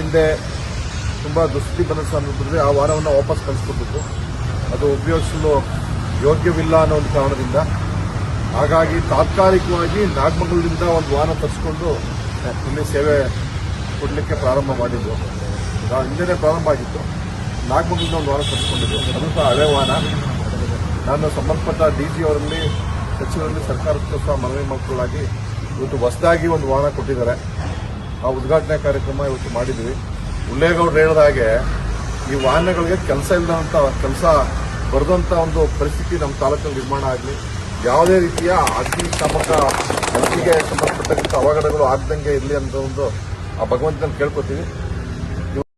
ಹಿಂದೆ ತುಂಬ ದುಸ್ಥಿತಿ ಬಂದ ಸಂದರ್ಭದಲ್ಲಿ ಆ ವಾಹನವನ್ನು ವಾಪಸ್ ಕಳಿಸ್ಕೊಟ್ಟಿದ್ದು ಅದು ಉಪಯೋಗಿಸಲು ಯೋಗ್ಯವಿಲ್ಲ ಅನ್ನೋ ಒಂದು ಕಾರಣದಿಂದ. ಹಾಗಾಗಿ ತಾತ್ಕಾಲಿಕವಾಗಿ ನಾಗಮಂಗಲದಿಂದ ಒಂದು ವಾಹನ ತರಿಸ್ಕೊಂಡು ಇಲ್ಲಿ ಸೇವೆ ಕೊಡಲಿಕ್ಕೆ ಪ್ರಾರಂಭ ಮಾಡಿದ್ದು. ಹಿಂದೆನೇ ಪ್ರಾರಂಭ ಆಗಿತ್ತು. ನಾಗಮಂಗಲದಿಂದ ಒಂದು ವಾಹನ ತರಿಸ್ಕೊಂಡಿದ್ದು, ಅದು ಸಹ ಹಳೆ ವಾಹನ. ನಾನು ಸಂಬಂಧಪಟ್ಟ DG ಅವರಲ್ಲಿ, ಸಚಿವರಲ್ಲಿ, ಸರ್ಕಾರಕ್ಕೂ ಸಹ ಮನವಿ ಮಾಡಿಕೊಳ್ಳಾಗಿ ಇವತ್ತು ಹೊಸದಾಗಿ ಒಂದು ವಾಹನ ಕೊಟ್ಟಿದ್ದಾರೆ. ಆ ಉದ್ಘಾಟನಾ ಕಾರ್ಯಕ್ರಮ ಇವತ್ತು ಮಾಡಿದ್ವಿ. ಉಲ್ಲೇಗೌಡರು ಹೇಳಿದ ಹಾಗೆ ಈ ವಾಹನಗಳಿಗೆ ಕೆಲಸ ಇಲ್ಲದಂಥ ಕೆಲಸ ಬರೆದಂಥ ಒಂದು ಪರಿಸ್ಥಿತಿ ನಮ್ಮ ತಾಲೂಕಲ್ಲಿ ನಿರ್ಮಾಣ ಆಗಲಿ, ಯಾವುದೇ ರೀತಿಯ ಅಗ್ನಿಗೆ ಸಂಬಂಧಪಟ್ಟಂಥ ಅವಘಡಗಳು ಆಗದಂಗೆ ಇರಲಿ ಅಂತ ಒಂದು ಆ ಭಗವಂತನ ಕೇಳ್ಕೊತೀವಿ.